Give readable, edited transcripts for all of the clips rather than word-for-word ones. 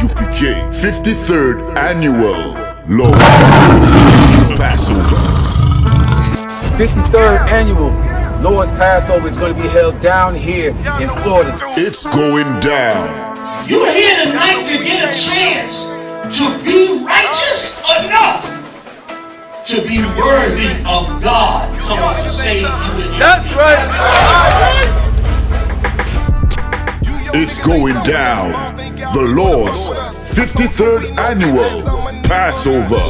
I.S.U.P.K 53rd Annual Lord Passover. 53rd Annual Lord's Passover is going to be held down here in Florida. It's going down. You're here tonight to get a chance to be righteous enough to be worthy of God coming to save you. That's right. It's going down. The Lord's 53rd Annual Passover.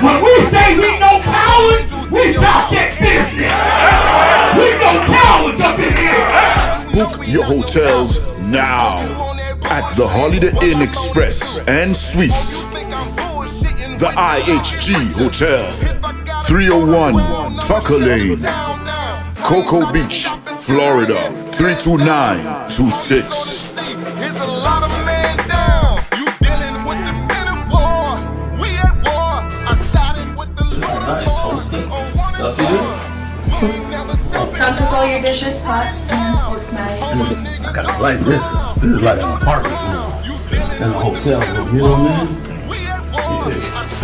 When we say we no cowards, we stop that business. We no cowards up in here. Book your hotels now at the Holiday Inn Express and Suites, the IHG Hotel, 301 Tucker Lane, Cocoa Beach, Florida, 32926. Here's a lot of men down. You dealing with the men of war. We at war. I sided with the Lord. Y'all see this? Comes with all your dishes, pots, and sports knives. I kind of like this. This is like an apartment and a hotel room. You know what I mean?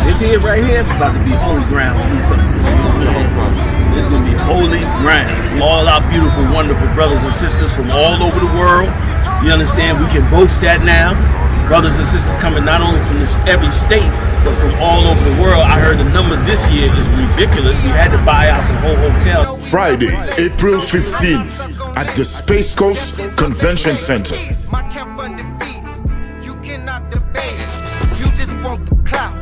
This here right here is about to be holy ground. It's going to be holy ground. All our beautiful, wonderful brothers and sisters from all over the world. You understand? We can boast that now. Brothers and sisters coming not only from every state, but from all over the world. I heard the numbers this year is ridiculous. We had to buy out the whole hotel. Friday, April 15th at the Space Coast Convention Center. My camp undefeated. You cannot debate. You just want the clout.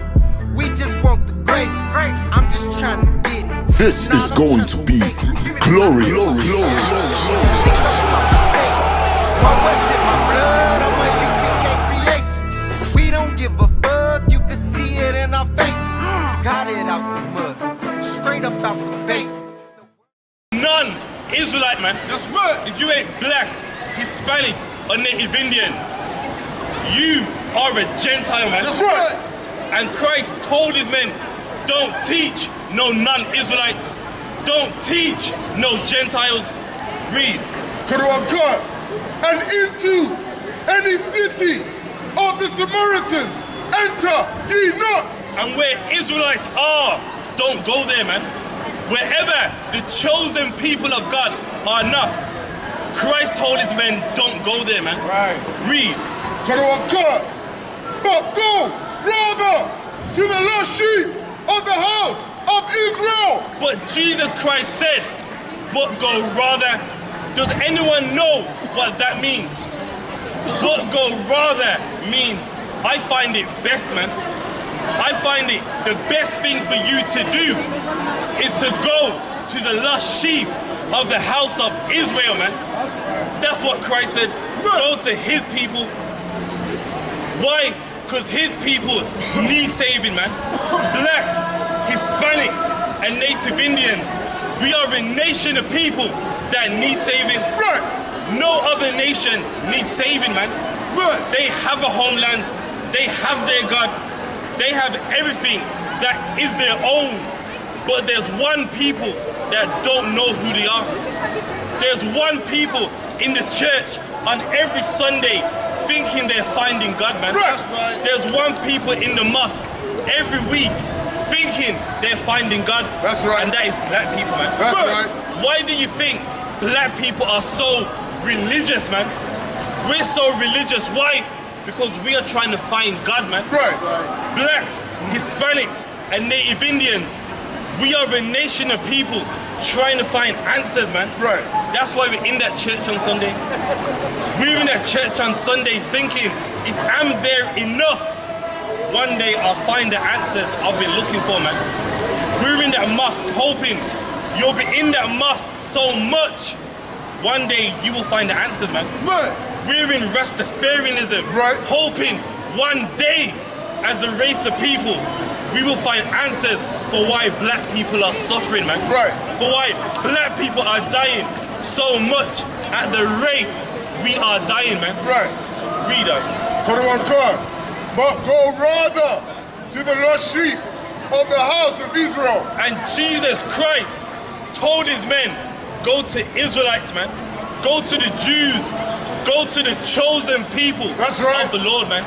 We just want the grace. I'm just trying to get it. This is going to be glorious. We don't give a fuck, you can see it in our faces. Got it out the mud, straight up out the base. None Israelite, man. That's right. If you ain't black, Hispanic, or Native Indian, you are a Gentile, man. That's right. And Christ told his men, don't teach no non-Israelites. Don't teach no Gentiles. Read. And into any city of the Samaritans enter ye not. And where Israelites are, don't go there, man. Wherever the chosen people of God are not, Christ told his men, don't go there, man. Right. Read. But go rather to the lost sheep of the house of Israel. But Jesus Christ said, but go rather. Does anyone know what that means? But go rather means, I find it best, man. I find it the best thing for you to do is to go to the lost sheep of the house of Israel, man. That's what Christ said. Go to his people. Why? Because his people need saving, man. Blacks, Hispanics, and Native Indians. We are a nation of people that need saving. Right. No other nation needs saving, man. Right. They have a homeland. They have their God. They have everything that is their own. But there's one people that don't know who they are. There's one people in the church on every Sunday thinking they're finding God, man. That's right. There's one people in the mosque every week thinking they're finding God. That's right. And that is black people, man. That's right. Why do you think black people are so religious, man? We're so religious. Why? Because we are trying to find God, man. Right. Blacks, Hispanics, and Native Indians, we are a nation of people trying to find answers, man. Right. That's why we're in that church on Sunday. We're in that church on Sunday thinking, if I'm there enough, one day I'll find the answers I've been looking for, man. We're in that mosque hoping you'll be in that mosque so much, one day you will find the answers, man. Right. We're in Rastafarianism, Right. hoping one day, as a race of people, we will find answers for why black people are suffering, man. Right. For why black people are dying so much at the rate we are dying, man. Right. Read on. But go rather to the lost sheep of the house of Israel. And Jesus Christ told his men, go to Israelites, man. Go to the Jews. go to the chosen people That's right. of the Lord, man.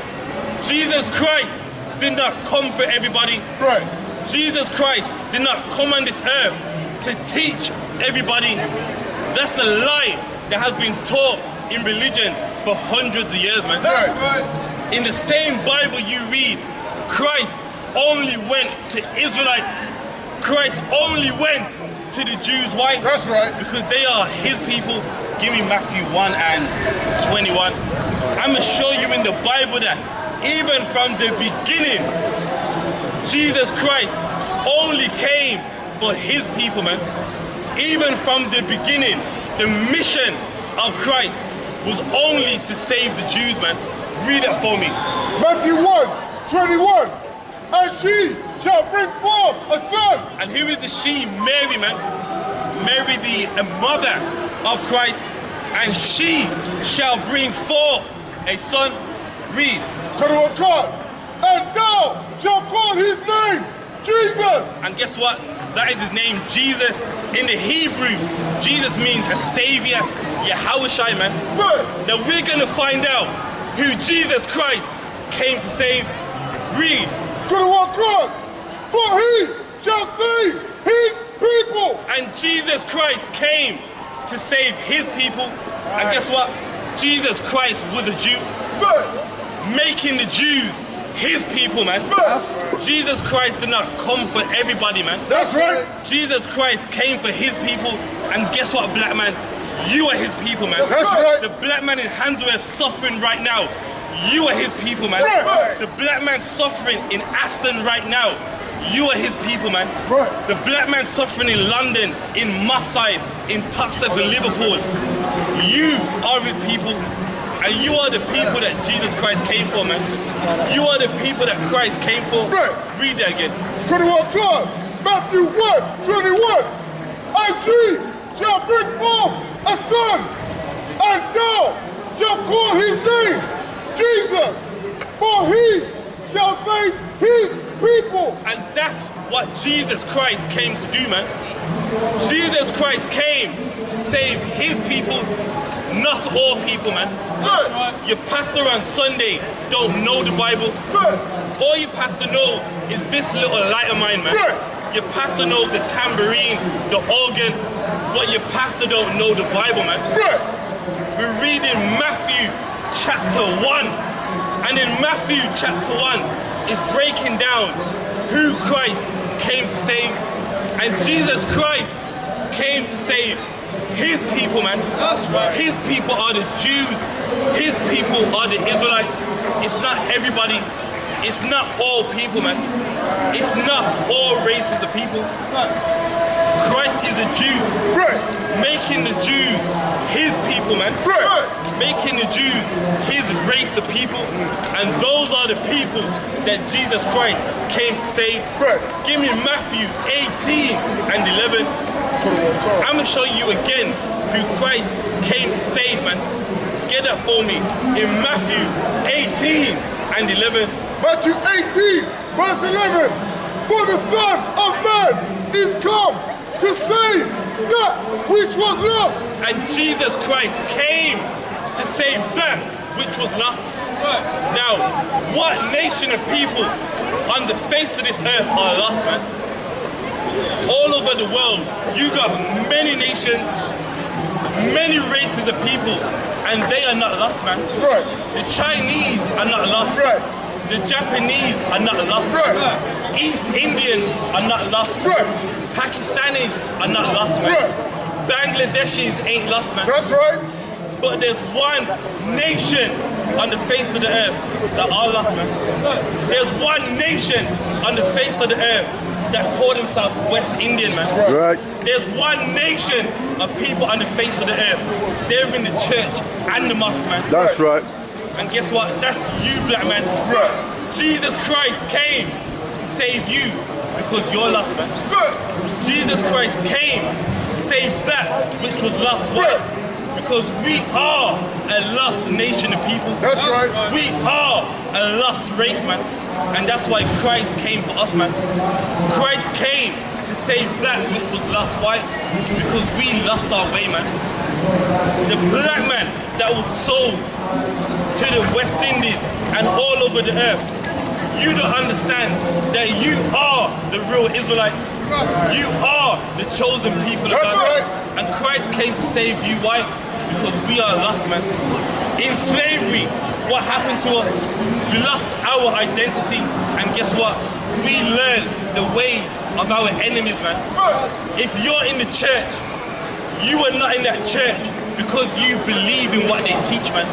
Jesus Christ did not come for everybody. Right. Jesus Christ did not come on this earth to teach everybody. That's a lie that has been taught in religion for hundreds of years, man. Right. In the same Bible you read, Christ only went to Israelites. Christ only went to the Jews. Why? That's right. Because they are his people. Give me Matthew 1 and 21. I'm going to show you in the Bible that even from the beginning, Jesus Christ only came for his people, man. Even from the beginning, the mission of Christ was only to save the Jews, man. Read it for me. Matthew 1:21. And she shall bring forth a son. And who is the she? Mary, man. Mary, the mother of Christ. And she shall bring forth a son. Read. And thou shalt call his name Jesus. And guess what? That is his name, Jesus. In the Hebrew, Jesus means a savior. Yahawashi, man. Right. Now we're going to find out who Jesus Christ came to save. Read. For he shall save his people. And Jesus Christ came to save his people. And guess what? Jesus Christ was a Jew. Right. Making the Jews his people, man. Right. Jesus Christ did not come for everybody, man. That's right. Jesus Christ came for his people. And guess what, black man? You are his people, man. That's right. The black man in Handsworth suffering right now. You are his people, man. Right. The black man suffering in Aston right now. You are his people, man. Right. The black man suffering in London, in Masai, in Tuxteth, in Liverpool. You are his people. And you are the people that Jesus Christ came for, man. You are the people that Christ came for. Right. Read that again. Matthew 1:21. And she shall bring forth a son, and thou shalt call his name Jesus, for he shall save his people. And that's what Jesus Christ came to do, man. Jesus Christ came to save his people, not all people, man. Right. Your pastor on Sunday don't know the Bible. Right. All your pastor knows is this little light of mine, man. Right. Your pastor knows the tambourine, the organ, but your pastor don't know the Bible, man. Right. We're reading Matthew chapter 1. And in Matthew chapter 1 is breaking down who Christ came to save. And Jesus Christ came to save his people, man. That's right. His people are the Jews. His people are the Israelites. It's not everybody. It's not all people, man. It's not all races of people. Christ is a Jew. Right. Making the Jews his people, man. Right. Making the Jews his race of people. And those are the people that Jesus Christ came to save. Right. Give me Matthew 18 and 11. I'm going to show you again who Christ came to save, man. Get that for me. In Matthew 18 and 11. Matthew 18, verse 11. For the Son of Man is come to save that which was lost. And Jesus Christ came to save that which was lost. Now, what nation of people on the face of this earth are lost, man? All over the world, you got many nations, many races of people, and they are not lost, man. Right. The Chinese are not lost. Right. The Japanese are not lost. Right. East Indians are not lost. Right. Pakistanis are not lost, man. Right. Bangladeshis ain't lost, man. That's right. But there's one nation on the face of the earth that are lost, man. There's one nation on the face of the earth that call themselves West Indian, man. Right. There's one nation of people on the face of the earth. They're in the church and the mosque, man. That's right. And guess what? That's you, black man. Right. Jesus Christ came to save you because you're lost, man. Right. Jesus Christ came to save that which was lost. Why? Because we are a lost nation of people. That's right. We are a lost race, man. And that's why Christ came for us, man. Christ came to save that which was lost. Why? Because we lost our way, man. The black man that was sold to the West Indies and all over the earth. You don't understand that you are the real Israelites. You are the chosen people of God. Right. And Christ came to save you. Why? Because we are lost, man. In slavery, what happened to us? We lost our identity. And guess what? We learned the ways of our enemies, man. If you're in the church, you are not in that church because you believe in what they teach, man.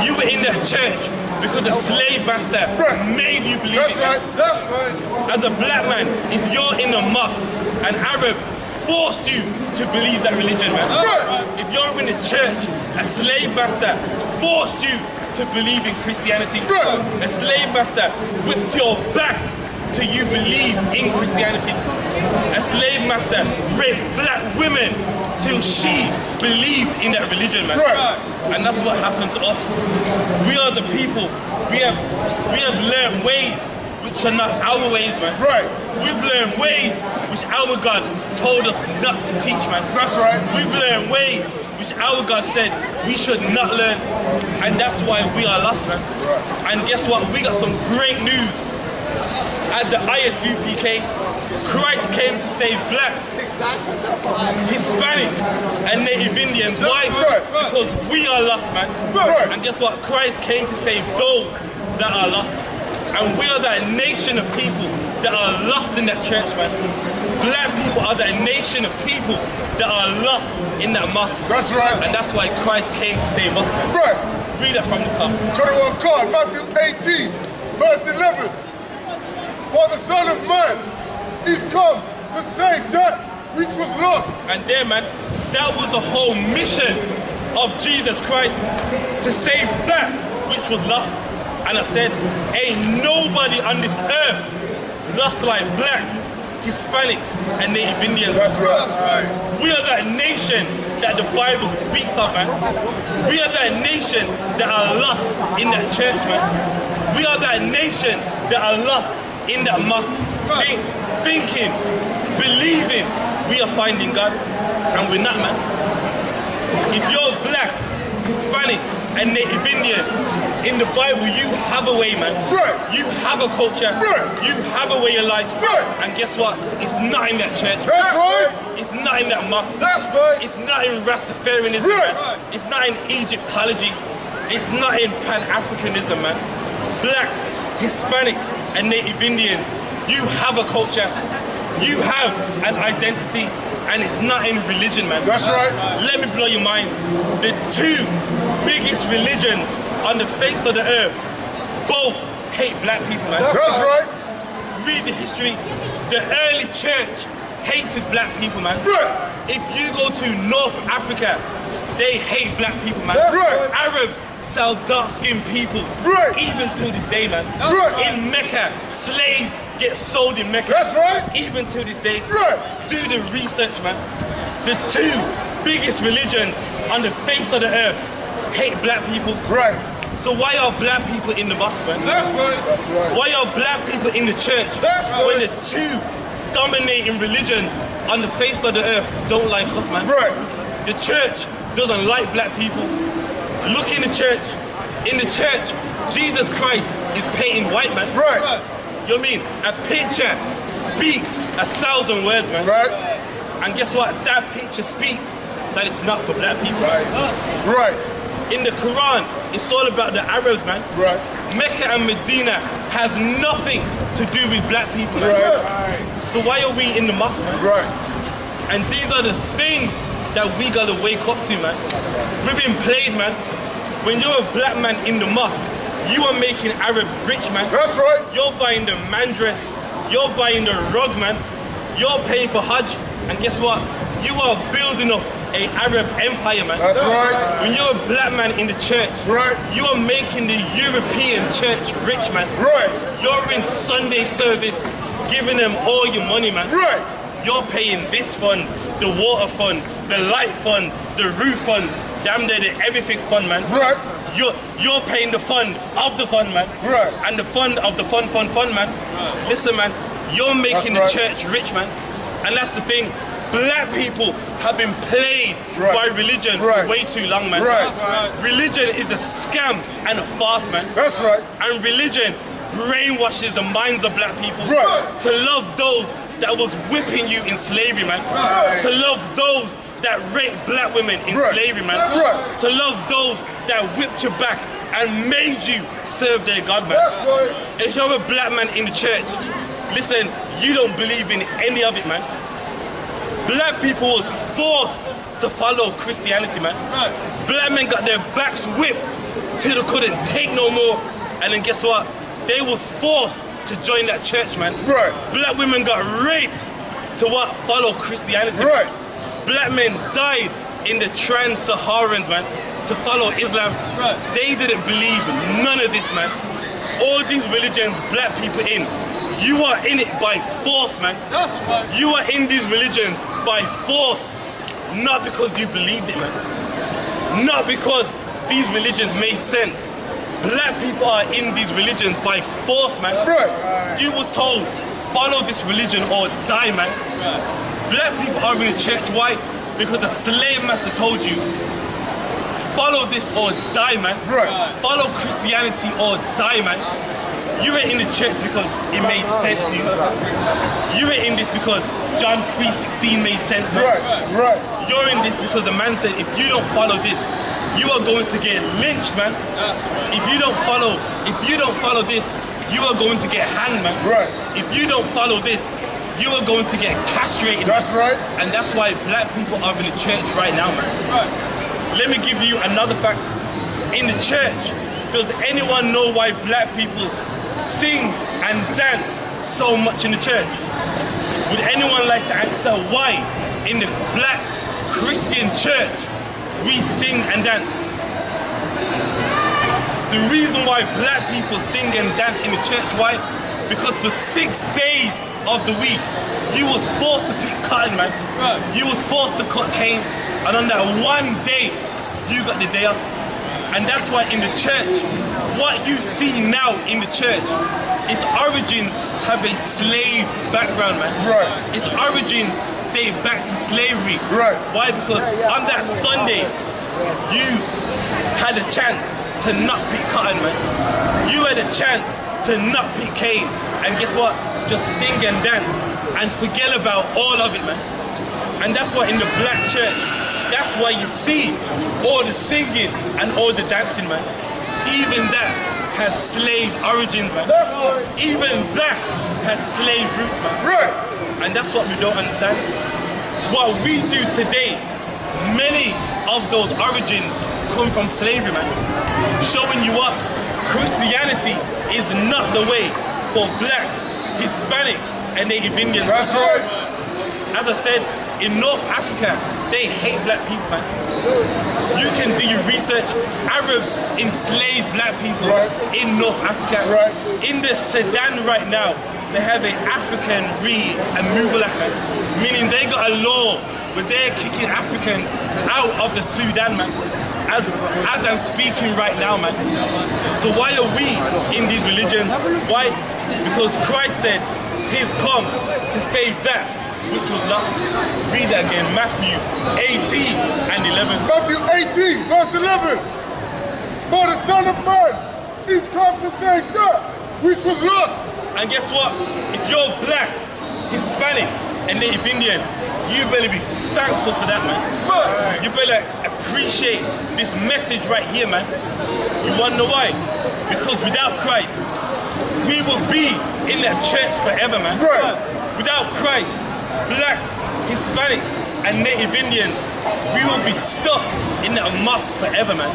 You were in that church because the slave master made you believe it. That's right. As a black man, if you're in a mosque, an Arab forced you to believe that religion, man. If you're in the church, a slave master forced you to believe in Christianity. A slave master whips your back till you believe in Christianity. A slave master raped black women till she believed in that religion, man. And that's what happened to us. We are the people. We have learned ways which are not our ways, man. We've learned ways which our God told us not to teach, man. That's right. We've learned ways which our God said we should not learn. And that's why we are lost, man. And guess what? We got some great news. At the I.S.U.P.K, Christ came to save blacks, Hispanics, and Native Indians. Why? Because we are lost, man. And guess what? Christ came to save those that are lost. And we are that nation of people that are lost in that church, man. Black people are that nation of people that are lost in that mosque. That's right. And that's why Christ came to save us, man. Read that from the top. Cut it on card, Matthew 18, verse 11. For the Son of Man is come to save that which was lost. And there, man, that was the whole mission of Jesus Christ, to save that which was lost. And I said, ain't nobody on this earth lost like blacks, Hispanics, and Native Indians. That's right. We are that nation that the Bible speaks of, man. We are that nation that are lost in that church, man. We are that nation that are lost in that mosque, thinking, believing we are finding God, and we're not, man. If you're black, Hispanic, and Native Indian, in the Bible you have a way, man. You have a culture. You have a way of life. And guess what? It's not in that church. That's right. It's not in that mosque. That's right. It's not in Rastafarianism, man. It's not in Egyptology. It's not in Pan-Africanism, man. Blacks, Hispanics, and Native Indians, you have a culture, you have an identity, and it's not in religion, man. That's right. Let me blow your mind. The two biggest religions on the face of the earth both hate black people, man. That's right. Read the history. The early church hated black people, man. If you go to North Africa, they hate black people, man. Arabs sell dark-skinned people, even to this day, man. In Mecca, slaves get sold in Mecca, even to this day. Do the research, man. The two biggest religions on the face of the earth hate black people. So why are black people in the mosque, man? That's right. Why are black people in the church? When the two dominating religions on the face of the earth don't like us, man. The church doesn't like black people. Look in the church. In the church, Jesus Christ is painting white, man. You know what I mean? A picture speaks 1,000 words, man. And guess what? That picture speaks that it's not for black people. In the Quran, it's all about the Arabs, man. Mecca and Medina has nothing to do with black people, man. So why are we in the mosque, man? And these are the things that we gotta wake up to, man. We've been played, man. When you're a black man in the mosque, you are making Arab rich, man. You're buying the man dress, you're buying the rug, man. You're paying for Hajj, and guess what? You are building up an Arab empire, man. When you're a black man in the church, you are making the European church rich, man. You're in Sunday service, giving them all your money, man. You're paying this fund, the water fund, the light fund, the roof fund, damn near the everything fund, man. You're paying the fund of the fund, man. And the fund of the fund, man. Listen, man, you're making the church rich, man. And that's the thing. Black people have been played by religion for way too long, man. Religion is a scam and a farce, man. That's right. And religion brainwashes the minds of black people to love those that was whipping you in slavery, man. To love those that raped black women in slavery, man. To love those that whipped your back and made you serve their God, man. If you're a black man in the church, listen, you don't believe in any of it, man. Black people was forced to follow Christianity, man. Black men got their backs whipped till they couldn't take no more. And then guess what? They was forced to join that church, man. Black women got raped to what? Follow Christianity. Black men died in the Trans-Saharans, man, to follow Islam. They didn't believe none of this, man. All these religions black people in, you are in it by force, man. You are in these religions by force, not because you believed it, man. Not because these religions made sense. Black people are in these religions by force, man. You was told, follow this religion or die, man. Black people are in the church. Why? Because the slave master told you, follow this or die, man. Follow Christianity or die, man. You were in the church because it made sense to you. You were in this because John 3:16 made sense, man. You're in this because the man said, if you don't follow this, you are going to get lynched, man. If you don't follow this, you are going to get hanged, man. If you don't follow this, you are going to get castrated. And that's why black people are in the church right now, man. Let me give you another fact. In the church, does anyone know why black people sing and dance so much in the church? Would anyone like to answer why in the black Christian church we sing and dance? The reason why black people sing and dance in the church, why? Because for 6 days of the week, you was forced to pick cotton, man. You was forced to cut cane, and on that one day, you got the day off. And that's why in the church, what you see now in the church, its origins have a slave background, man. Its origins date back to slavery. Why? Because on that Sunday, you had a chance to not pick cotton, man. You had a chance to not pick cane. And guess what? Just sing and dance and forget about all of it, man. And that's why in the black church, that's why you see all the singing and all the dancing, man. Even that has slave origins, man. Even that has slave roots, man. And that's what we don't understand. What we do today, many of those origins come from slavery, man. Showing you what Christianity is not the way for blacks, Hispanics, and Native Indians. As I said, in North Africa, they hate black people, man. You can do your research. Arabs enslaved black people in North Africa. In the Sudan right now, they have an African removal act, man. Meaning they got a law where they're kicking Africans out of the Sudan, man. As I'm speaking right now, man. So why are we in these religions? Why? Because Christ said he's come to save that which was lost. Read that again, Matthew 18 and 11. Matthew 18, verse 11. For the Son of Man is come to save that which was lost. And guess what? If you're black, Hispanic, and Native Indian, you better be thankful for that, man. You better appreciate this message right here, man. You wanna know why? Because without Christ, we will be in that church forever, man. Without Christ, blacks, Hispanics, and Native Indians, we will be stuck in that mosque forever, man.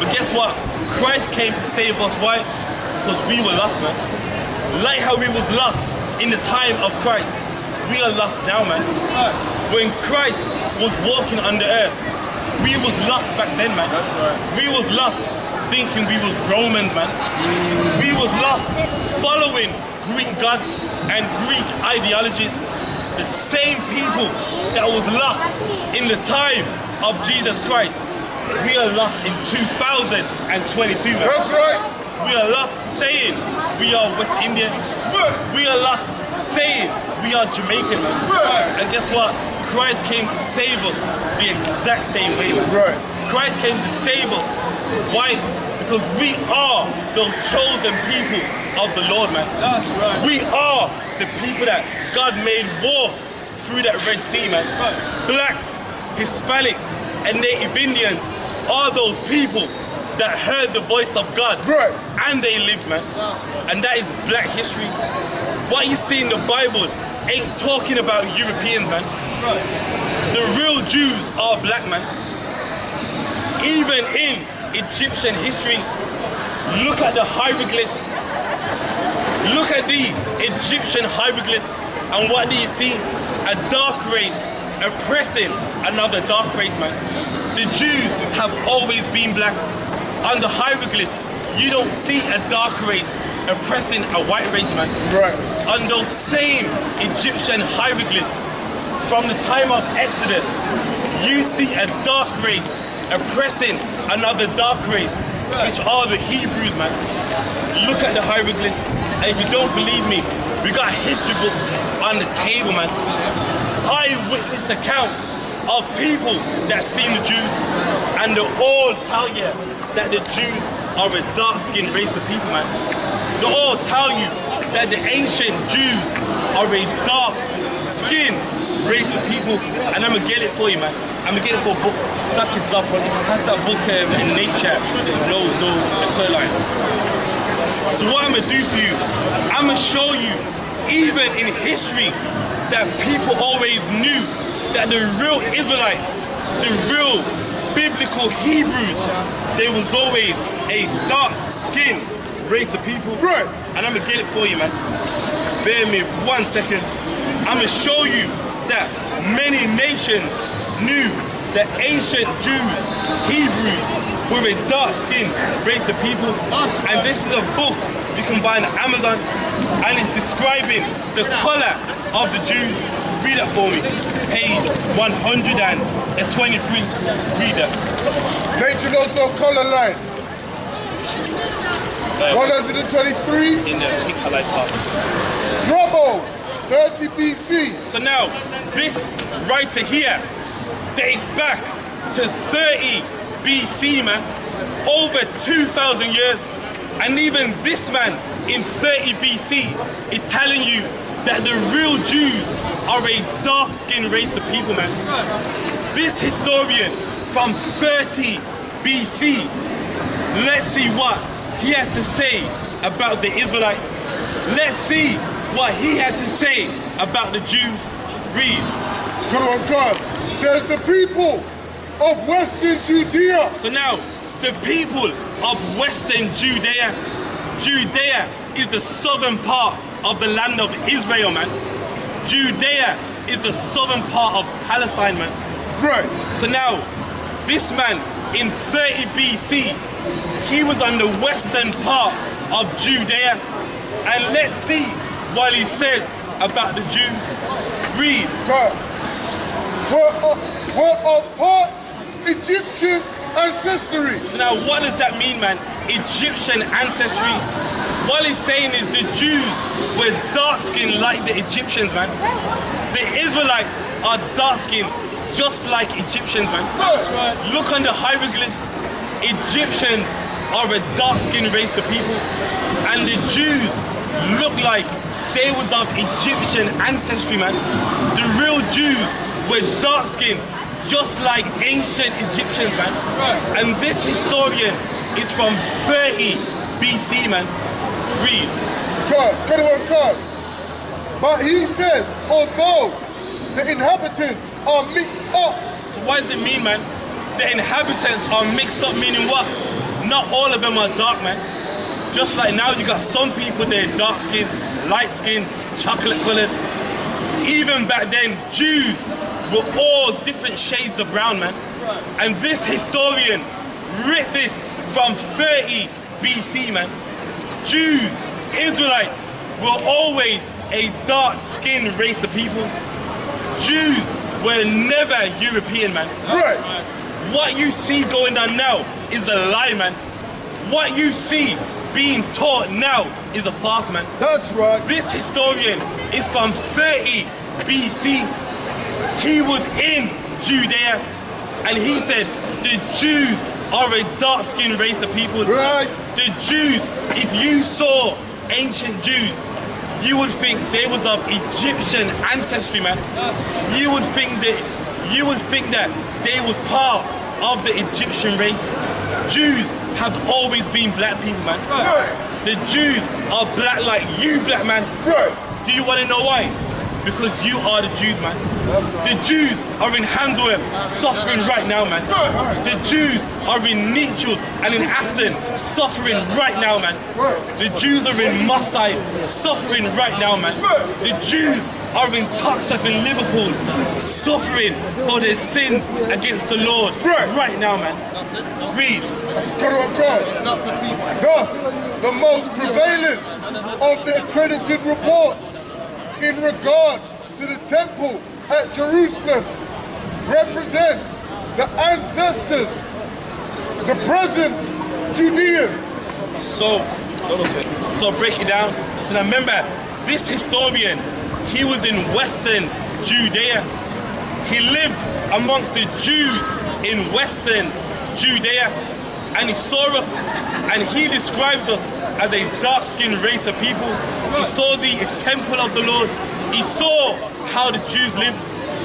But guess what? Christ came to save us. Why? Because we were lost, man. Like how we was lost in the time of Christ, we are lost now, man. When Christ was walking on the earth, we was lost back then, man. We was lost thinking we was Romans, man. We was lost following Greek gods and Greek ideologies. The same people that was lost in the time of Jesus Christ, we are lost in 2022, man. That's right. We are lost saying we are West Indian. We are lost saying we are Jamaican, man. And guess what? Christ came to save us the exact same way, man. Right. Christ came to save us. Why? Because we are those chosen people of the Lord, man. That's right. We are the people that God made war through that Red Sea, man. Blacks, Hispanics, and Native Indians are those people that heard the voice of God. Right. And they lived, man. And that is black history. What you see in the Bible ain't talking about Europeans, man. Right. The real Jews are black, man. Even in Egyptian history, look at the hieroglyphs. Look at the Egyptian hieroglyphs, and what do you see? A dark race oppressing another dark race, man. The Jews have always been black. On the hieroglyphs, you don't see a dark race oppressing a white race, man. Right. On those same Egyptian hieroglyphs, from the time of Exodus, you see a dark race oppressing another dark race, which are the Hebrews, man. Look at the hieroglyphs, and if you don't believe me, we got history books on the table, man. Eyewitness accounts of people that seen the Jews, and they all tell you that the Jews are a dark-skinned race of people, man. They all tell you that the ancient Jews are a dark-skinned race of people, and I'm gonna get it for you, man. I'm gonna get it for a book. Such example, it has that book in nature, knows no clear line. So what I'm gonna do for you, I'm gonna show you, even in history, that people always knew that the real Israelites, the real biblical Hebrews, there was always a dark-skinned race of people. Right. And I'm gonna get it for you, man. Bear me 1 second. I'm gonna show you that many nations knew that ancient Jews, Hebrews, were a dark-skinned race of people. And this is a book you can buy on Amazon, and it's describing the color of the Jews. Read that for me. Page 123. Read that. Nature knows no color line. 123. In the pink highlight part. Trouble. 30 BC. So now, this writer here dates back to 30 BC, man. Over 2,000 years. And even this man in 30 BC is telling you that the real Jews are a dark-skinned race of people, man. This historian from 30 BC, let's see what he had to say about the Israelites. Let's see what he had to say about the Jews. Read. Good one, God. Says the people of Western Judea. So now, the people of Western Judea, Judea is the southern part of the land of Israel, man. Judea is the southern part of Palestine, man. Right. So now, this man in 30 BC, he was on the western part of Judea. And let's see what he says about the Jews. Read. God. We're of part Egyptian ancestry. So now, what does that mean, man? Egyptian ancestry. What he's saying is the Jews were dark-skinned like the Egyptians, man. The Israelites are dark-skinned just like Egyptians, man. That's right. Look on the hieroglyphs. Egyptians are a dark-skinned race of people, and the Jews look like they was of Egyptian ancestry, man. The real Jews were dark-skinned just like ancient Egyptians, man. Right. And this historian is from 30 BC, man. Read. God, good one, God. But he says, although the inhabitants are mixed up. So what does it mean, man? The inhabitants are mixed up, meaning what? Not all of them are dark, man. Just like now you got some people, they're dark-skinned, light-skinned, chocolate-colored. Even back then, Jews were all different shades of brown, man. And this historian writ this from 30 BC, man. Jews, Israelites, were always a dark-skinned race of people. Jews were never European, man. Right. What you see going on now is a lie, man. What you see being taught now is a farce, man. That's right. This historian is from 30 BC. He was in Judea, and he said the Jews are a dark-skinned race of people. Right. The Jews, if you saw ancient Jews, you would think they was of Egyptian ancestry, man. You would think that they was part of the Egyptian race. Jews have always been black people, man. Right. The Jews are black like you, black man. Right. Do you want to know why? Because you are the Jews, man. The Jews are in Handsworth suffering right now, man. The Jews are in Nichols and in Aston suffering right now, man. The Jews are in Maasai suffering right now, man. The Jews are in Tuxteth in Liverpool suffering for their sins against the Lord right now, man. Read. Thus, the most prevalent of the accredited reports in regard to the temple at Jerusalem represents the ancestors, the present Judeans. So break it down. So now remember, this historian, he was in Western Judea. He lived amongst the Jews in Western Judea, and he saw us, and he describes us as a dark-skinned race of people. He saw the temple of the Lord. He saw how the Jews lived,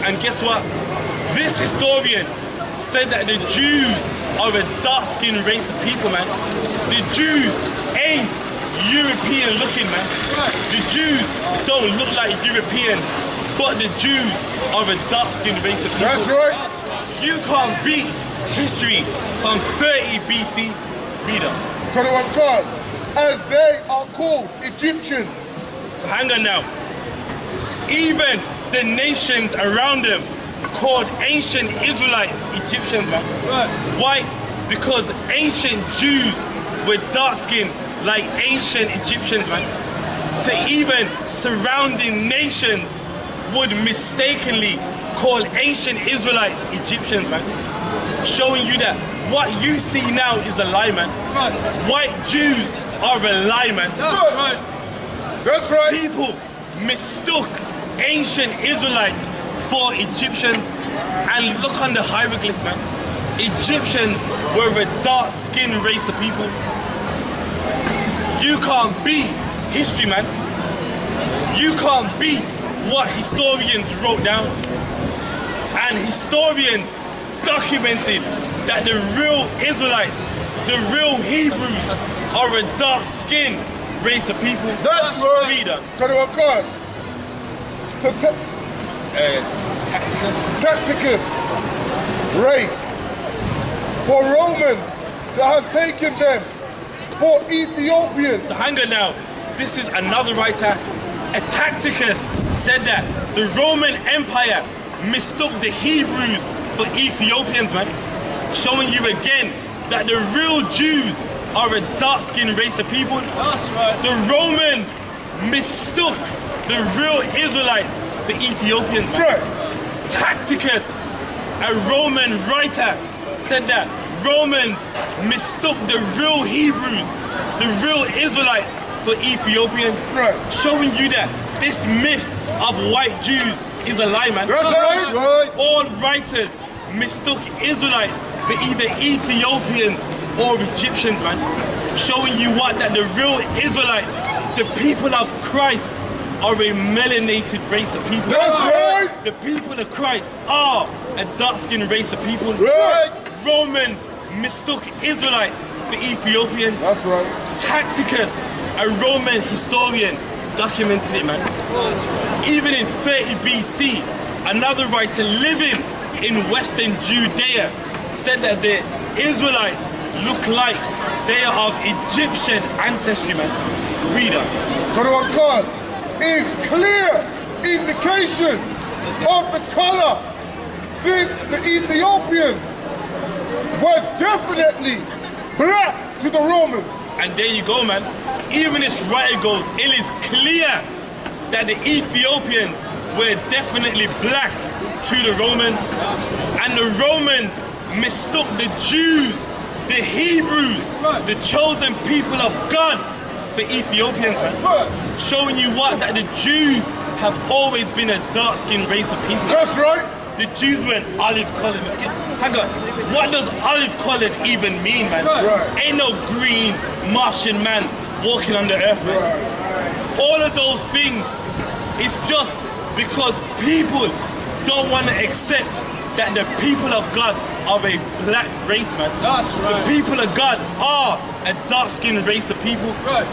and guess what? This historian said that the Jews are a dark-skinned race of people, man. The Jews ain't European looking, man. The Jews don't look like European, but the Jews are a dark-skinned race of people. That's right. You can't beat history from 30 BC. Read up. As they are called Egyptians. So hang on now. Even the nations around them called ancient Israelites Egyptians, man. Why? Because ancient Jews were dark-skinned like ancient Egyptians, man. To even surrounding nations would mistakenly call ancient Israelites Egyptians, man. Showing you that what you see now is a lie, man. White Jews are a lie, man. That's right. People mistook ancient Israelites for Egyptians, and look on the hieroglyphs, man. Egyptians were a dark-skinned race of people. You can't beat history, man. You can't beat what historians wrote down. And historians documented that the real Israelites, the real Hebrews, are a dark-skinned race of people. That's right. Reader. Tacticus race. For Romans to have taken them for Ethiopians. So hang on now. This is another writer. Atacticus said that the Roman Empire mistook the Hebrews for Ethiopians, man. Showing you again that the real Jews are a dark-skinned race of people. That's right. The Romans mistook the real Israelites for Ethiopians, man. Right. Tacticus, a Roman writer, said that Romans mistook the real Hebrews, the real Israelites, for Ethiopians. Right. Showing you that this myth of white Jews is a lie, man. That's right. All writers mistook Israelites for either Ethiopians or Egyptians, man. Showing you what? That the real Israelites, the people of Christ, are a melanated race of people. That's right. The people of Christ are a dark-skinned race of people. Right. Romans mistook Israelites for Ethiopians. That's right. Tacticus, a Roman historian, documented it, man. Even in 30 BC, another writer living in Western Judea said that the Israelites look like they are of Egyptian ancestry, man. Reader. God is clear indication of the color, since the Ethiopians were definitely black to the Romans. And there you go, man. Even this writer goes, it is clear that the Ethiopians were definitely black to the Romans. And the Romans mistook the Jews, the Hebrews, the chosen people of God, for Ethiopians, man. Showing you what? That the Jews have always been a dark-skinned race of people. That's right. the Jews went olive colored. Hang on, what does olive colored even mean, man? Right. Ain't no green Martian man walking on the earth, man. Right. All of those things, it's just because people don't want to accept that the people of God are a black race, man. That's right. The people of God are a dark-skinned race of people. Right.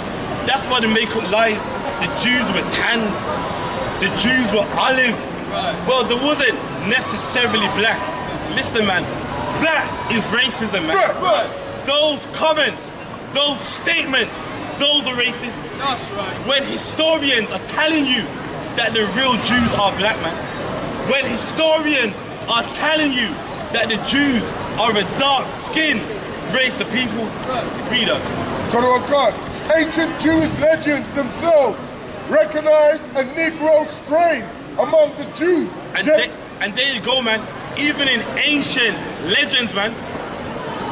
That's why they make up lies. The Jews were tan. The Jews were olive. Right. Well, there wasn't necessarily black. Listen, man, that is racism, man. Right. Those comments, those statements, those are racist. That's right. When historians are telling you that the real Jews are black, man. When historians are telling you that the Jews are a dark-skinned race of people, read us. So to God, ancient Jewish legends themselves recognized a Negro strain among the Jews. And there you go, man. Even in ancient legends, man,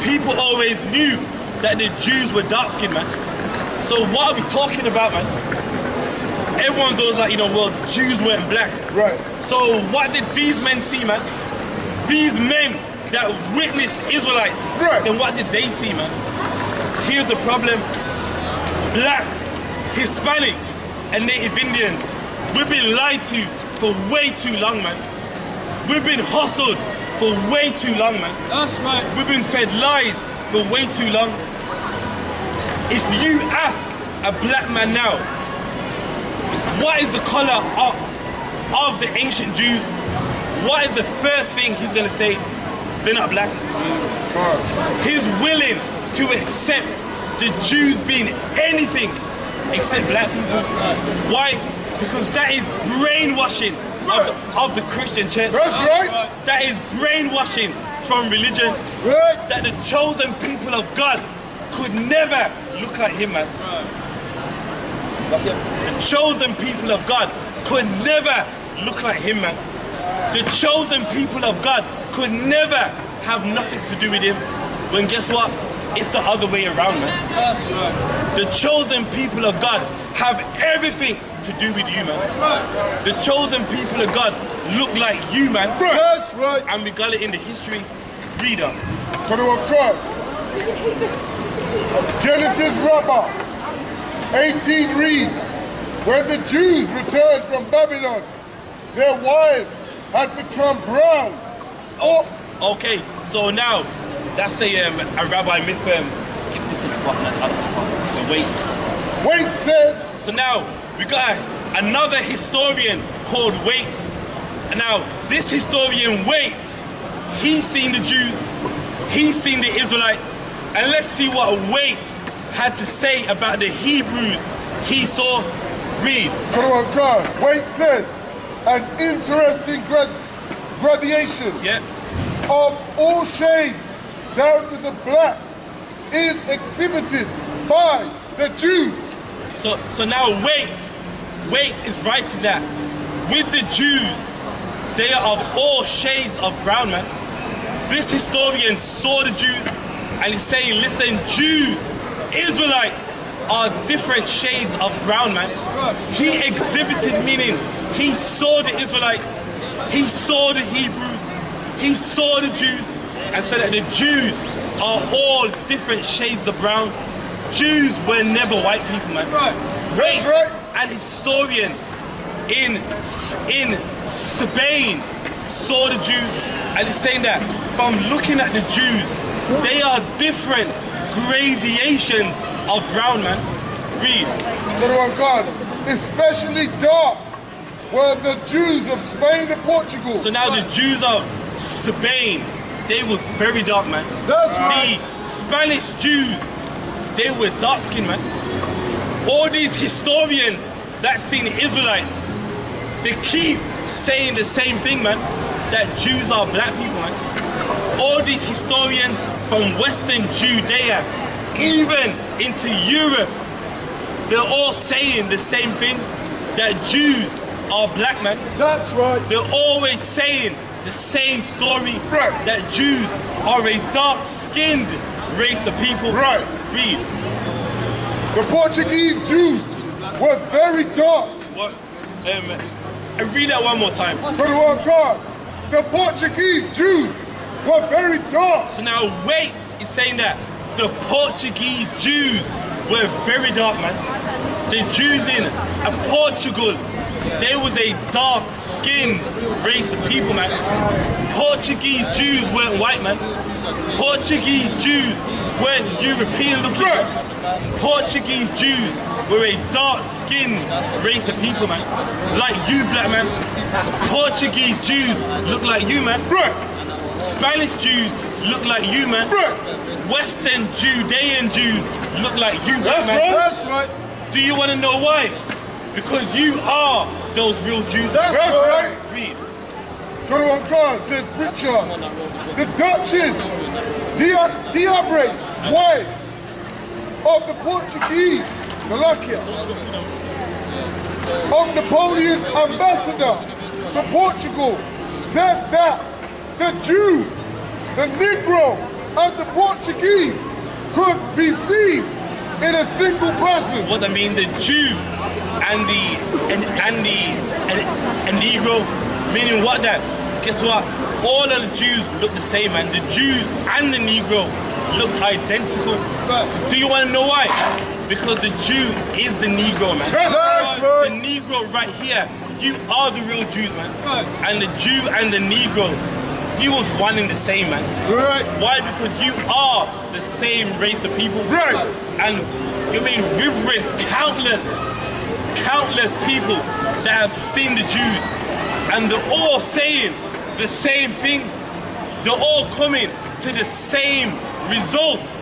people always knew that the Jews were dark-skinned, man. So what are we talking about, man? Everyone's always like, well, Jews weren't black. Right. So what did these men see, man? These men that witnessed Israelites, right. then what did they see, man? Here's the problem. Blacks, Hispanics, and Native Indians, we've been lied to for way too long, man. We've been hustled for way too long, man. That's right. We've been fed lies for way too long. If you ask a black man now, what is the color of the ancient Jews? What is the first thing he's going to say? They're not black. He's willing to accept the Jews being anything except black people. Why? Because that is brainwashing of the Christian church. That's right. That is brainwashing from religion. Right. That the chosen people of God could never look like him, man. The chosen people of God could never look like him, man. The chosen people of God could never have nothing to do with him. When guess what? It's the other way around, man. That's right. The chosen people of God have everything to do with you, man. The chosen people of God look like you, man. Right. That's right. And we got it in the history. Read up. So to God, Genesis Rabbah 18 reads, when the Jews returned from Babylon, their wives had become brown. Okay, so now that's a rabbi myth. Skip this at the bottom. So Wait says. So now we got another historian called Waits. And now this historian Waits, he's seen the Jews, he's seen the Israelites, and let's see what Waits had to say about the Hebrews he saw. Read. God. Wait says, an interesting gradation of all shades down to the black is exhibited by the Jews. So now Waits is writing that with the Jews, they are of all shades of brown, man. This historian saw the Jews and he's saying, listen, Jews, Israelites are different shades of brown, man. He exhibited, meaning he saw the Israelites, he saw the Hebrews, he saw the Jews, and said that the Jews are all different shades of brown. Jews were never white people, man. That's right. An historian in Spain saw the Jews, and he's saying that from looking at the Jews, they are different gradations of brown, man. Read. God, especially dark were the Jews of Spain and Portugal. So now the Jews of Spain, they was very dark, man. That's right. The Spanish Jews, they were dark skinned, man. All these historians that seen the Israelites, they keep saying the same thing, man, that Jews are black people, man. All these historians from Western Judea, even into Europe, they're all saying the same thing, that Jews are black, man. That's right. They're always saying the same story, right, that Jews are a dark-skinned race of people. Right. Read. The Portuguese Jews were very dark. What? Read that one more time. God, the Portuguese Jews were very dark. So now Waits is saying that the Portuguese Jews were very dark, man. The Jews in Portugal, they was a dark-skinned race of people, man. Portuguese Jews weren't white, man. Portuguese Jews weren't European-looking. Portuguese Jews were a dark-skinned race of people, man. Like you, black man. Portuguese Jews look like you, man. Right. Spanish Jews look like you, man. Right. Western Judean Jews look like you, black man. That's right. Do you want to know why? Because you are those real Jews. That's right. Read. 21 Khan says, Pritchard, the Duchess Diabre's wife of the Portuguese, Slovakia, of Napoleon's ambassador to Portugal, said that the Jew, the Negro, and the Portuguese could be seen in a single person. What I mean, the Jew and the Negro, meaning what that? Guess what? All of the Jews look the same, man. The Jews and the Negro looked identical. Do you want to know why? Because the Jew is the Negro, man. That's right. The Negro right here, you are the real Jews, man. And the Jew and the Negro, you was one and the same, man. Right. Why? Because you are the same race of people. Right. And you mean we've read countless people that have seen the Jews, and they're all saying the same thing. They're all coming to the same results.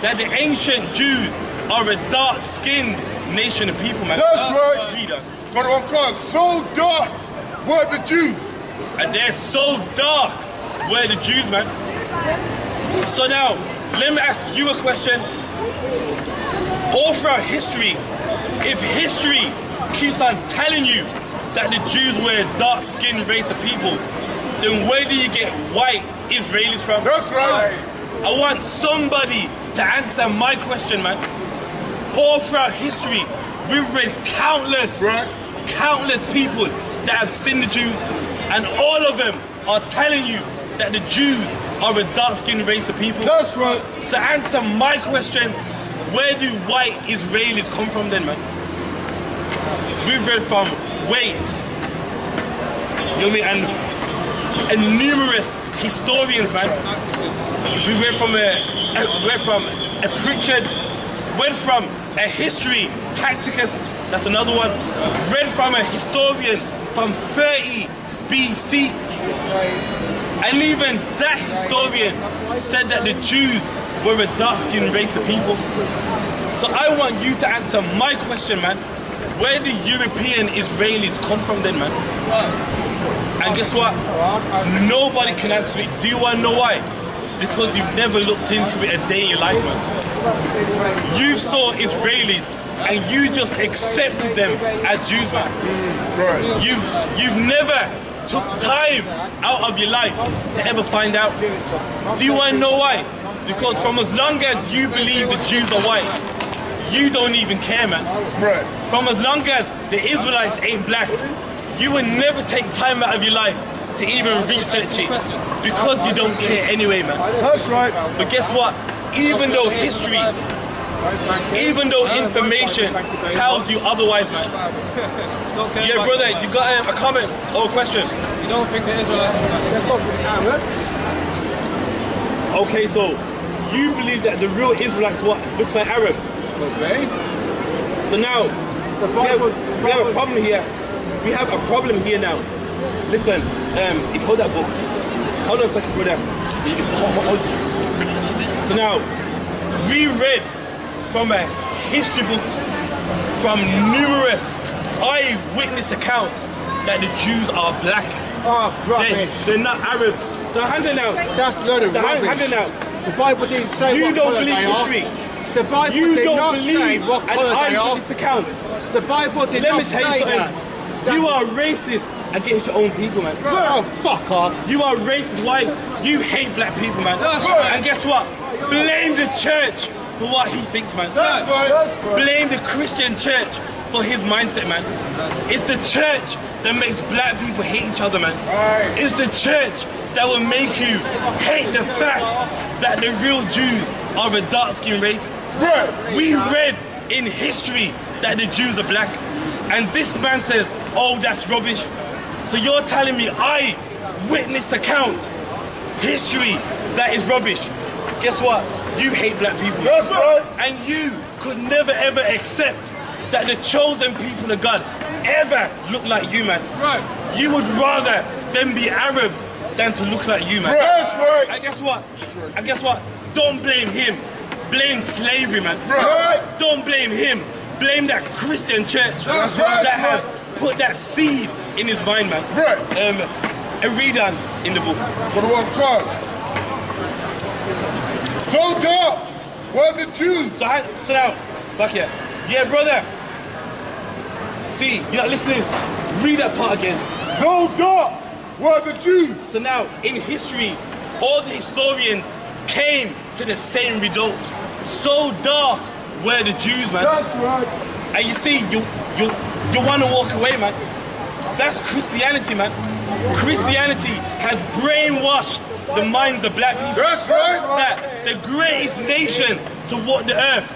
That the ancient Jews are a dark-skinned nation of people, man. That's right. Reader. 21 Khan, so dark were the Jews. And they're so dark were the Jews, man. So now, let me ask you a question. All throughout history, if history keeps on telling you that the Jews were a dark-skinned race of people, then where do you get white Israelis from? That's right. I want somebody to answer my question, man. All throughout history, we've read countless people that have seen the Jews, and all of them are telling you that the Jews are a dark-skinned race of people. That's right. So answer my question, where do white Israelis come from then, man? We've read from Waits, you know what I mean, and numerous historians, man. We read from a Pritchard, read from a history, Tacticus, that's another one. Read from a historian from 30 BC. And even that historian said that the Jews were a dark-skinned race of people. So I want you to answer my question, man. Where do European Israelis come from then, man? And guess what? Nobody can answer it. Do you want to know why? Because you've never looked into it a day in your life, man. You saw Israelis and you just accepted them as Jews, man. Right. You've never took time out of your life to ever find out. Do you want to know why? Because from as long as you believe the Jews are white, you don't even care, man. Right. From as long as the Israelites ain't black, you will never take time out of your life to even research it because you don't care anyway, man. That's right. But guess what? Even though history, even though information tells you otherwise, man. Yeah, brother, you got a comment or a question? You don't think the Israelites are Okay, so you believe that the real Israelites look like Arabs? Okay. So now, we have a problem here. We have a problem here now. Listen, if hold that book. Hold on a second, brother. So now, we read from a history book from numerous eyewitness accounts that the Jews are black. Oh, rubbish. They're not Arabs. So hand it out. That's a load of rubbish. Hand it out. The Bible didn't say You what don't colour believe they are. history. The Bible You did don't not say believe what an colour they are. eyewitness account. The Bible did Let not me tell you say something. that. You are racist against your own people, man. Oh, fuck off. You are racist. Why? You hate black people, man. And guess what? Blame the church for what he thinks, man. That's right. Blame the Christian church for his mindset, man. It's the church that makes black people hate each other, man. It's the church that will make you hate the facts that the real Jews are a dark-skinned race. We read in history that the Jews are black, and this man says, oh, that's rubbish. So you're telling me I witnessed accounts, history that is rubbish. Guess what? You hate black people. That's right. And you could never ever accept that the chosen people of God ever look like you, man. Right. You would rather them be Arabs than to look like you, man. That's right. And guess what? And guess what? Don't blame him. Blame slavery, man. Right. Don't blame him. Blame that Christian church That's right. that has put that seed in his mind, man. Right. A reader in the book. For the one card. So dark were the Jews. So now, Sakia. Yeah, brother. See, you're not listening. Read that part again. So dark were the Jews. So now, in history, all the historians came to the same result. So dark were the Jews, man. That's right. And you see, you want to walk away, man. That's Christianity, man. Christianity has brainwashed the minds of black people. That's right. That the greatest nation to walk the earth,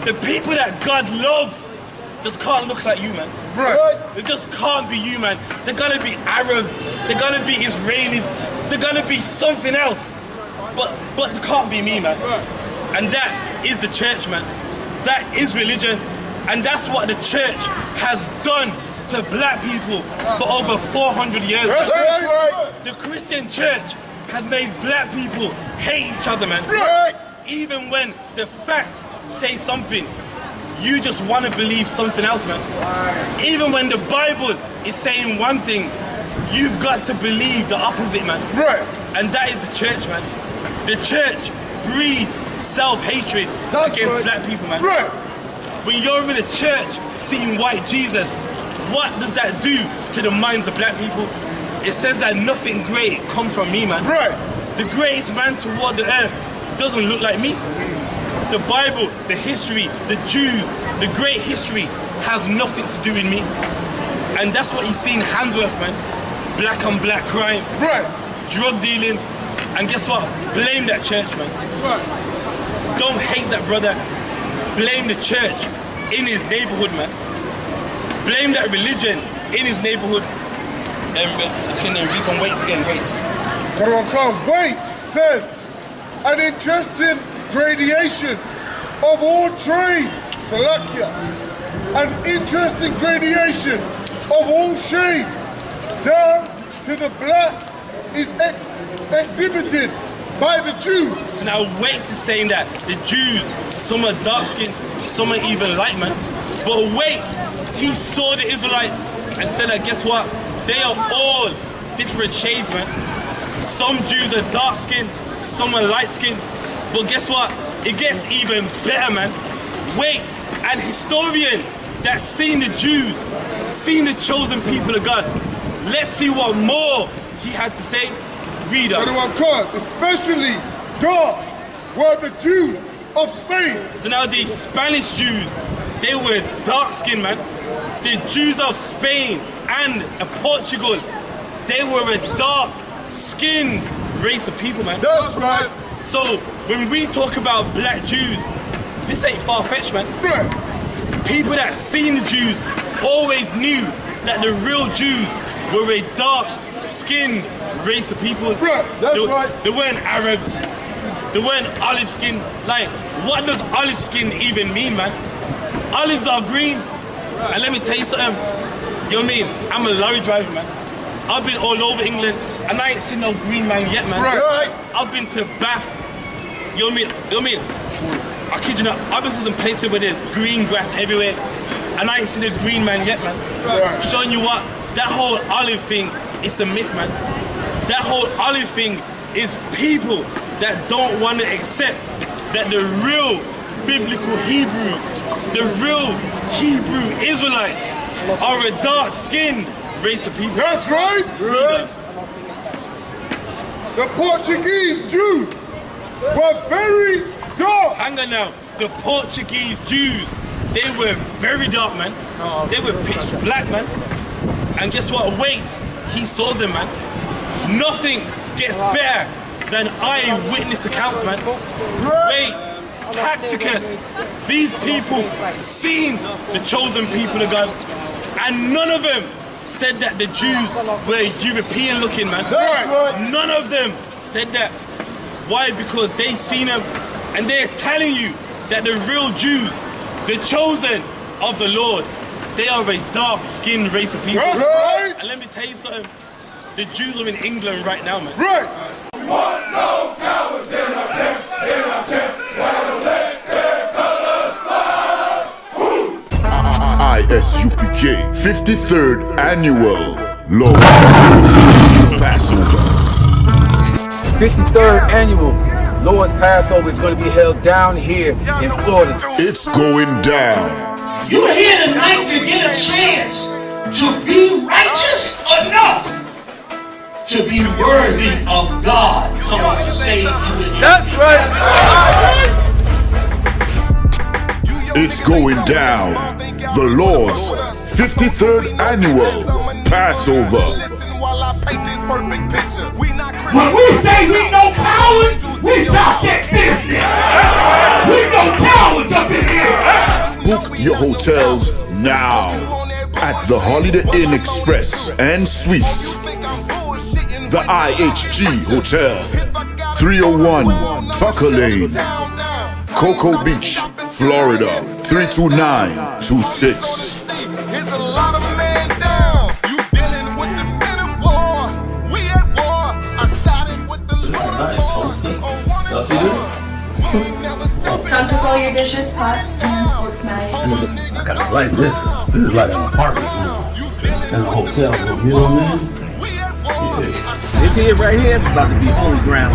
the people that God loves, just can't look like you, man. Right. It just can't be you, man. They're gonna be Arabs, they're gonna be Israelis, they're gonna be something else. But it can't be me, man. And that is the church, man. That is religion. And that's what the church has done to black people for over 400 years. That's right. The Christian church has made black people hate each other, man. Right. Even when the facts say something, you just want to believe something else, man. Even when the Bible is saying one thing, you've got to believe the opposite, man. Right. And that is the church, man. The church breeds self-hatred against black people, man. Right. When you're in a church seeing white Jesus, what does that do to the minds of black people? It says that nothing great comes from me, man. Right. The greatest man to walk the earth doesn't look like me. The Bible, the history, the Jews, the great history has nothing to do with me. And that's what you see in Handsworth, man. Black on black crime. Right. Drug dealing. And guess what? Blame that church, man. Right. Don't hate that brother. Blame the church in his neighborhood, man. Blame that religion in his neighborhood. We can wait again, Wait says an interesting gradation of all trades, Salakia. An interesting gradation of all shades, down to the black, is exhibited by the Jews. So now wait is saying that the Jews, some are dark skinned, some are even light, man. But wait, he saw the Israelites and said that guess what? They are all different shades, man. Some Jews are dark skinned, some are light skinned. But guess what? It gets even better, man. Wait, an historian that's seen the Jews, seen the chosen people of God. Let's see what more he had to say. Read up. Especially dark were the Jews of Spain. So now the Spanish Jews, they were dark skinned, man. The Jews of Spain and Portugal, they were a dark skinned race of people, man. That's right. So when we talk about black Jews, this ain't far-fetched, man. Right. People that seen the Jews always knew that the real Jews were a dark-skinned race of people. Right, that's right. They weren't Arabs. They weren't olive skin. Like, what does olive skin even mean, man? Olives are green. And let me tell you something. You know what I mean? I'm a lorry driver, man. I've been all over England and I ain't seen no green man yet, man. Right. I've been to Bath. You know what I mean? You know what I mean? I kid you not, I've been to some places where there's green grass everywhere and I ain't seen a green man yet, man. Right. Showing you what, that whole olive thing, it's a myth, man. That whole olive thing is people that don't want to accept that the real biblical Hebrews, the real Hebrew Israelites are a dark-skinned race of people. That's right. Right. The Portuguese Jews were very dark. Hang on now. The Portuguese Jews They were very dark, man. They were pitch black, man. And guess what? Wait, he saw them, man. Nothing gets better than eyewitness accounts, man. Wait, TITHES. These people seen the chosen people of God, and none of them said that the Jews were European looking, man. None of them said that. Why? Because they seen them, and they're telling you that the real Jews, the chosen of the Lord, they are a dark-skinned race of people. Right. And let me tell you something, the Jews are in England right now, man. Right. Want no cowards in our camp, that'll let their colors fly. I.S.U.P.K. 53rd Annual Lord Passover. 53rd Annual Lord's Passover is going to be held down here in Florida. It's going down. You're here tonight to get a chance to be righteous enough to be worthy of God coming to save you. That's right. It's going down. The Lord's 53rd Annual Passover. When we say we no cowards, we stop that business. We no cowards up in here. Book your hotels now at the Holiday Inn Express and Suites, the IHG Hotel, 301 Tucker Lane, Cocoa Beach, Florida, 32926. Here's a lot of men down. You dealing with the men of war. We at war. I sided with the Lord. Y'all see this? Comes with all your dishes, pots, and sports knives. I kind of like this. This is like an apartment and a hotel room, you know what I mean? Yeah. This here right here is about to be holy ground.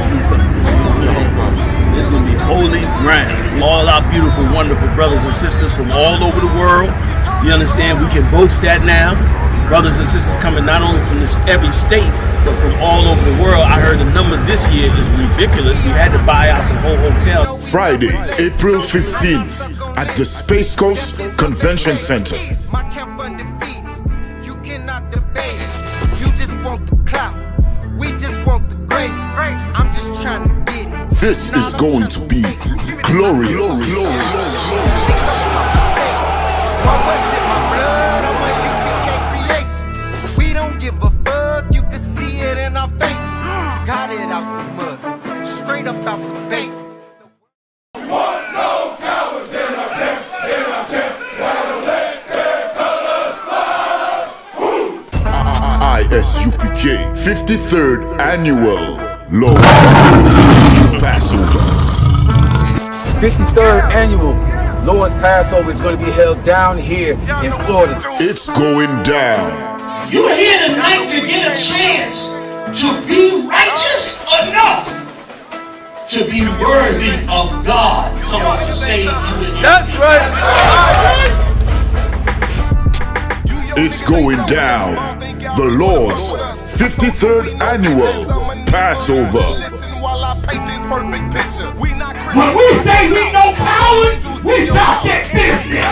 It's going to be holy ground. All our beautiful, wonderful brothers and sisters from all over the world. You understand? We can boast that now. Brothers and sisters coming not only from every state, but from all over the world. I heard the numbers this year is ridiculous. We had to buy out the whole hotel. Friday, April 15th at the Space Coast Convention Center. My camp undefeated. You cannot debate. You just want the clout. We just want the grades. I'm just trying to get it. This is going to be glorious. We don't give a fuck, you can see it in our faces. Got it out the mud, straight up out the base. Want no cowards in our camp, that'll let their colors fly. I.S.U.P.K. 53rd Annual Lord Passover. 53rd Annual Lord's Passover is going to be held down here in Florida. It's going down. You're here tonight to get a chance to be righteous enough to be worthy of God coming to save you. That's right. It's going down. The Lord's 53rd Annual Passover. When we say we no cowards, we stop that business.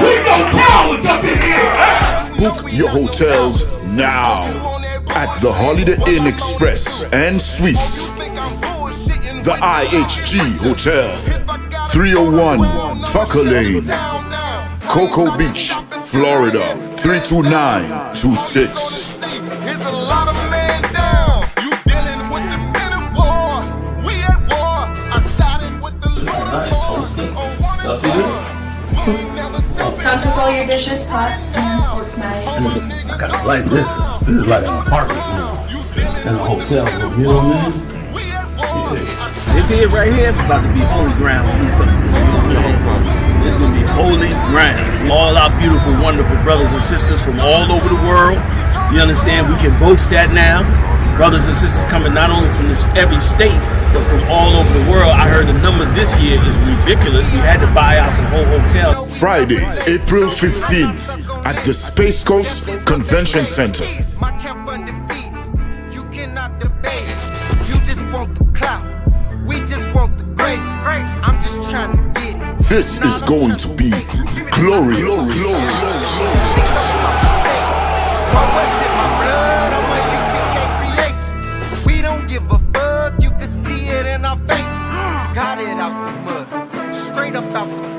We no cowards up in here. Book your hotels now at the Holiday Inn Express and Suites, the IHG Hotel, 301 Tucker Lane, Cocoa Beach, Florida, 32926. Here's a lot of men down. You dealing with the men of war. We at war. I sided with the Lord. Y'all see this? Comes with all your dishes, pots, and sports knives. I kind of like this. This is like an apartment and a hotel room, you know what I mean? Yeah. This here right here is about to be holy ground. It's going to be holy ground. All our beautiful, wonderful brothers and sisters from all over the world. You understand? We can boast that now. Brothers and sisters coming not only from every state, but from all over the world. I heard the numbers this year is ridiculous. We had to buy out the whole hotel. Friday, April 15th at the Space Coast Convention Center. My camp undefeated. You cannot debate. You just want the clout. We just want the grades. I'm just trying to get it. This is going to be glorious.